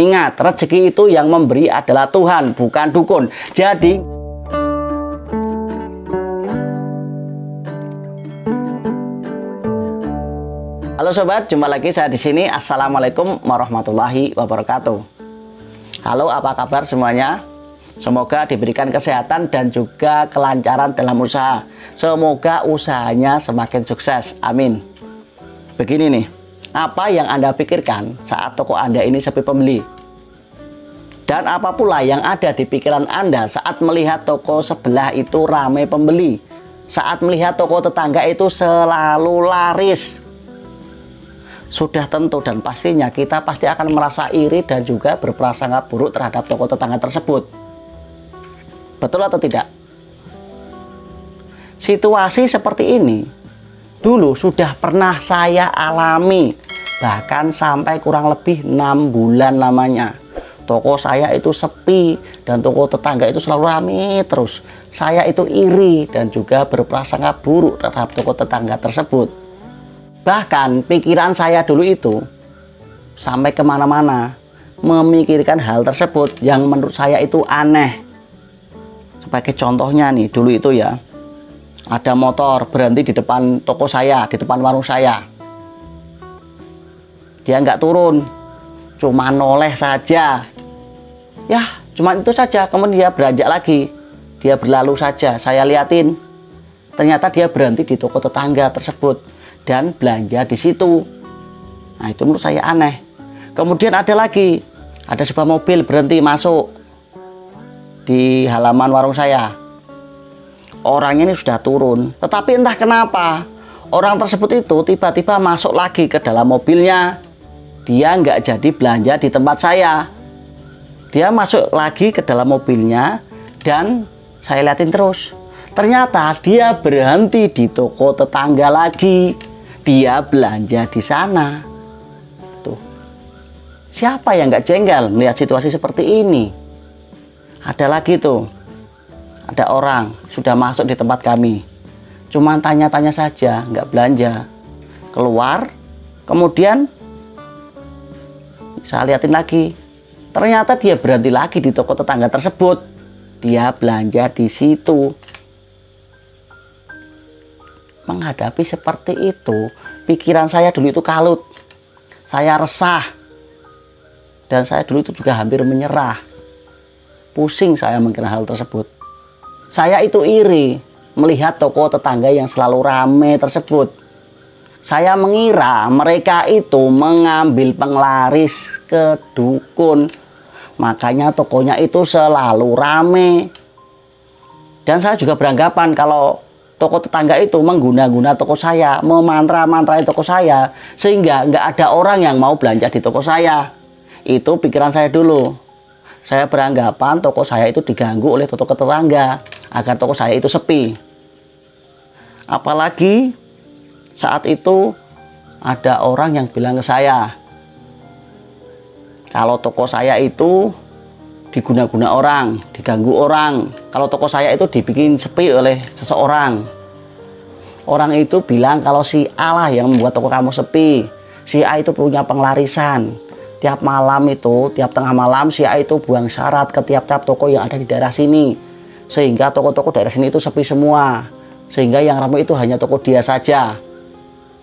Ingat, rezeki itu yang memberi adalah Tuhan, bukan dukun. Jadi halo sobat, jumpa lagi saya di sini. Assalamualaikum warahmatullahi wabarakatuh. Halo, apa kabar semuanya? Semoga diberikan kesehatan dan juga kelancaran dalam usaha. Semoga usahanya semakin sukses. Amin. Begini nih, apa yang Anda pikirkan saat toko Anda ini sepi pembeli? Dan apa pula yang ada di pikiran Anda saat melihat toko sebelah itu ramai pembeli? Saat melihat toko tetangga itu selalu laris? Sudah tentu dan pastinya kita pasti akan merasa iri dan juga berprasangka buruk terhadap toko tetangga tersebut. Betul atau tidak? Situasi seperti ini dulu sudah pernah saya alami, bahkan sampai kurang lebih 6 bulan lamanya. Toko saya itu sepi dan toko tetangga itu selalu ramai terus. Saya itu iri dan juga berprasangka buruk terhadap toko tetangga tersebut. Bahkan pikiran saya dulu itu sampai kemana-mana memikirkan hal tersebut yang menurut saya itu aneh. Sebagai contohnya nih, dulu itu ya, ada motor berhenti di depan toko saya, di depan warung saya. Dia nggak turun, cuma noleh saja. Ya, cuma itu saja. Kemudian dia beranjak lagi, dia berlalu saja. Saya liatin, ternyata dia berhenti di toko tetangga tersebut dan belanja di situ. Nah, itu menurut saya aneh. Kemudian ada lagi, ada sebuah mobil berhenti masuk di halaman warung saya. Orangnya ini sudah turun, tetapi entah kenapa orang tersebut itu tiba-tiba masuk lagi ke dalam mobilnya. Dia nggak jadi belanja di tempat saya. Dia masuk lagi ke dalam mobilnya dan saya liatin terus. Ternyata dia berhenti di toko tetangga lagi. Dia belanja di sana. Tuh. Siapa yang nggak jengkel melihat situasi seperti ini? Ada lagi tuh, ada orang sudah masuk di tempat kami, cuman tanya-tanya saja, nggak belanja. Keluar, kemudian saya liatin lagi, ternyata dia berhenti lagi di toko tetangga tersebut. Dia belanja di situ. Menghadapi seperti itu, pikiran saya dulu itu kalut. Saya resah. Dan saya dulu itu juga hampir menyerah. Pusing saya mengira hal tersebut. Saya itu iri melihat toko tetangga yang selalu ramai tersebut. Saya mengira mereka itu mengambil penglaris ke dukun. Makanya tokonya itu selalu ramai. Dan saya juga beranggapan kalau toko tetangga itu mengguna-guna toko saya, memantra-mantrai toko saya, sehingga nggak ada orang yang mau belanja di toko saya. Itu pikiran saya dulu. Saya beranggapan toko saya itu diganggu oleh toko tetangga agar toko saya itu sepi. Apalagi saat itu ada orang yang bilang ke saya, kalau toko saya itu diguna-guna orang, diganggu orang. Kalau toko saya itu dibikin sepi oleh seseorang. Orang itu bilang kalau si A lah yang membuat toko kamu sepi. Si A itu punya penglarisan. Tiap malam itu, tiap tengah malam si A itu buang syarat ke tiap-tiap toko yang ada di daerah sini. Sehingga toko-toko daerah sini itu sepi semua. Sehingga yang ramai itu hanya toko dia saja.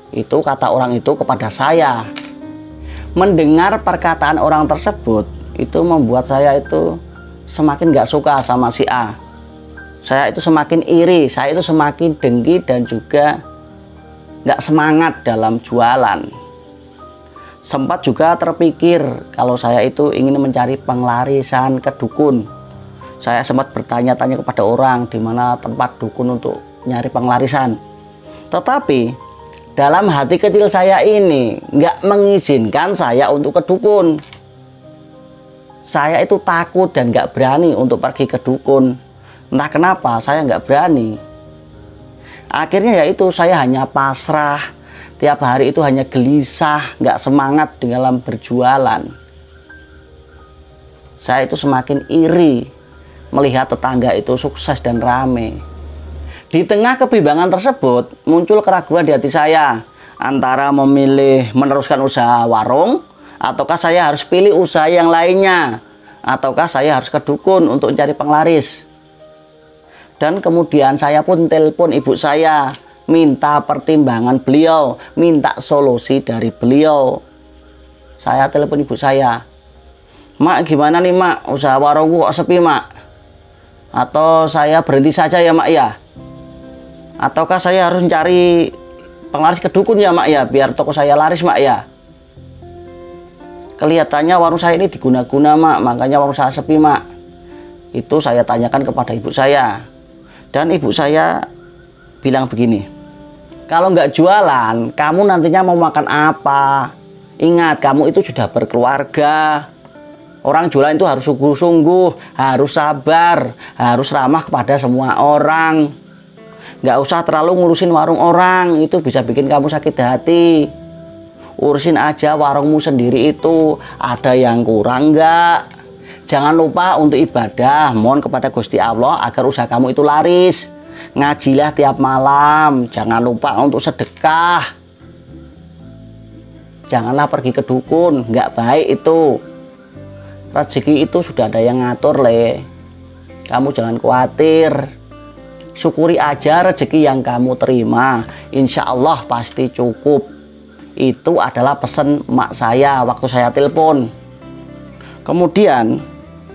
Itu kata orang itu kepada saya. Mendengar perkataan orang tersebut, itu membuat saya itu semakin gak suka sama si A. Saya itu semakin iri, saya itu semakin dengki dan juga gak semangat dalam jualan. Sempat juga terpikir kalau saya itu ingin mencari penglarisan ke dukun. Saya sempat bertanya-tanya kepada orang di mana tempat dukun untuk nyari penglarisan. Tetapi dalam hati kecil saya ini nggak mengizinkan saya untuk ke dukun. Saya itu takut dan nggak berani untuk pergi ke dukun. Entah kenapa saya nggak berani. Akhirnya yaitu saya hanya pasrah. Tiap hari itu hanya gelisah, nggak semangat dalam berjualan. Saya itu semakin iri melihat tetangga itu sukses dan rame. Di tengah kebimbangan tersebut, muncul keraguan di hati saya antara memilih meneruskan usaha warung Ataukah saya harus pilih usaha yang lainnya? Ataukah saya harus ke dukun untuk mencari penglaris? Dan kemudian saya pun telepon ibu saya, minta pertimbangan beliau, minta solusi dari beliau. Saya telepon ibu saya, "Mak, gimana nih mak, usaha warungku kok sepi mak? Atau saya berhenti saja ya mak ya? Ataukah saya harus mencari penglaris ke dukun ya mak ya, biar toko saya laris mak ya? Kelihatannya warung saya ini diguna-guna mak, makanya warung saya sepi mak." Itu saya tanyakan kepada ibu saya. Dan ibu saya bilang begini, "Kalau nggak jualan, kamu nantinya mau makan apa? Ingat, kamu itu sudah berkeluarga. Orang jualan itu harus sungguh-sungguh, harus sabar, harus ramah kepada semua orang. Nggak usah terlalu ngurusin warung orang, itu bisa bikin kamu sakit hati. Urusin aja warungmu sendiri itu, ada yang kurang nggak? Jangan lupa untuk ibadah, mohon kepada Gusti Allah agar usaha kamu itu laris. Ngajilah tiap malam, jangan lupa untuk sedekah. Janganlah pergi ke dukun, nggak baik itu. Rezeki itu sudah ada yang ngatur, Le. Kamu jangan khawatir. Syukuri aja rezeki yang kamu terima. Insya Allah pasti cukup." Itu adalah pesan emak saya waktu saya telepon. Kemudian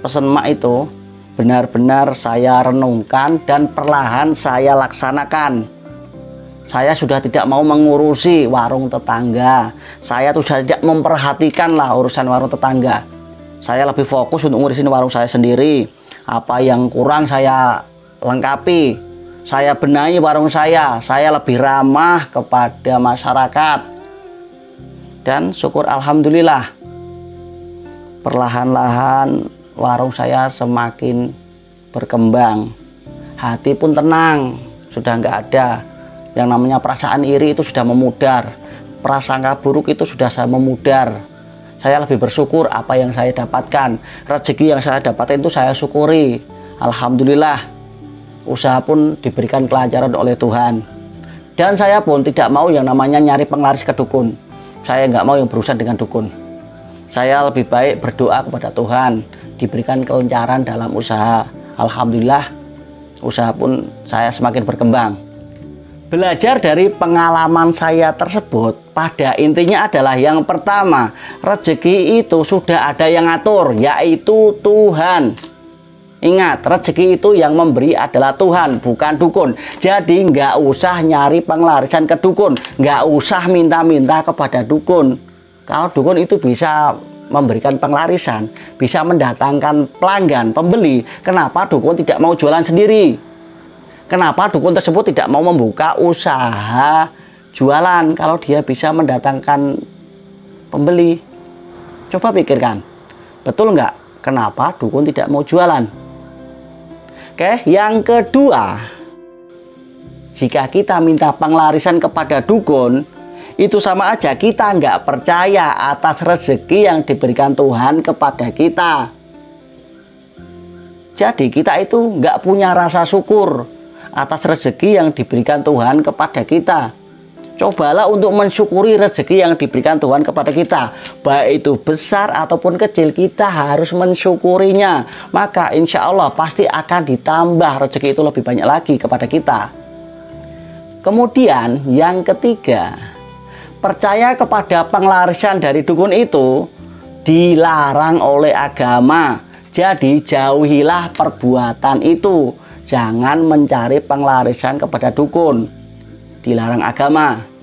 pesan emak itu benar-benar saya renungkan dan perlahan saya laksanakan. Saya sudah tidak mau mengurusi warung tetangga. Saya sudah tidak memperhatikan lah urusan warung tetangga. Saya lebih fokus untuk ngurusin warung saya sendiri. Apa yang kurang saya lengkapi. Saya benahi warung saya. Saya lebih ramah kepada masyarakat. Dan syukur alhamdulillah, perlahan-lahan warung saya semakin berkembang. Hati pun tenang, sudah nggak ada yang namanya perasaan iri, itu sudah memudar. Prasangka buruk itu sudah saya memudar. Saya lebih bersyukur apa yang saya dapatkan. Rezeki yang saya dapatkan itu saya syukuri. Alhamdulillah, usaha pun diberikan kelancaran oleh Tuhan. Dan saya pun tidak mau yang namanya nyari penglaris ke dukun. Saya nggak mau yang berurusan dengan dukun. Saya lebih baik berdoa kepada Tuhan, diberikan kelancaran dalam usaha. Alhamdulillah, usaha pun saya semakin berkembang. Belajar dari pengalaman saya tersebut, pada intinya adalah yang pertama, rezeki itu sudah ada yang ngatur, yaitu Tuhan. Ingat, rezeki itu yang memberi adalah Tuhan, bukan dukun. Jadi nggak usah nyari penglarisan ke dukun, nggak usah minta-minta kepada dukun. Kalau dukun itu bisa memberikan penglarisan, bisa mendatangkan pelanggan, pembeli. Kenapa dukun tidak mau jualan sendiri? Kenapa dukun tersebut tidak mau membuka usaha jualan kalau dia bisa mendatangkan pembeli? Coba pikirkan, betul nggak? Kenapa dukun tidak mau jualan? Oke, yang kedua, jika kita minta penglarisan kepada dukun, itu sama aja kita nggak percaya atas rezeki yang diberikan Tuhan kepada kita. Jadi kita itu nggak punya rasa syukur atas rezeki yang diberikan Tuhan kepada kita. Cobalah untuk mensyukuri rezeki yang diberikan Tuhan kepada kita. Baik itu besar ataupun kecil, kita harus mensyukurinya. Maka insya Allah pasti akan ditambah rezeki itu lebih banyak lagi kepada kita. Kemudian yang ketiga, percaya kepada penglarisan dari dukun itu dilarang oleh agama. Jadi jauhilah perbuatan itu. Jangan mencari penglarisan kepada dukun. Dilarang agama.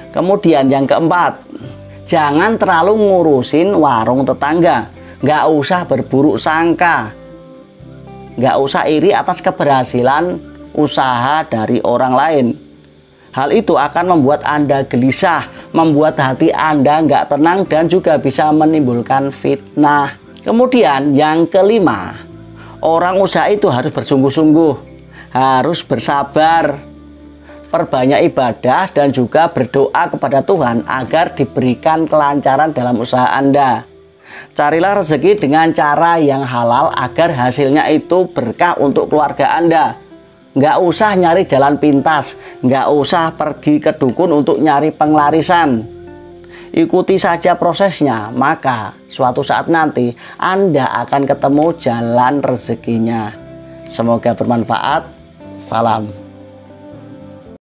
Kemudian yang keempat, jangan terlalu ngurusin warung tetangga. Nggak usah berburuk sangka. Nggak usah iri atas keberhasilan usaha dari orang lain. Hal itu akan membuat Anda gelisah, membuat hati Anda nggak tenang dan juga bisa menimbulkan fitnah. Kemudian yang kelima, orang usaha itu harus bersungguh-sungguh, harus bersabar, perbanyak ibadah dan juga berdoa kepada Tuhan agar diberikan kelancaran dalam usaha Anda. Carilah rezeki dengan cara yang halal agar hasilnya itu berkah untuk keluarga Anda. Nggak usah nyari jalan pintas, nggak usah pergi ke dukun untuk nyari penglarisan. Ikuti saja prosesnya, maka suatu saat nanti Anda akan ketemu jalan rezekinya. Semoga bermanfaat. Salam.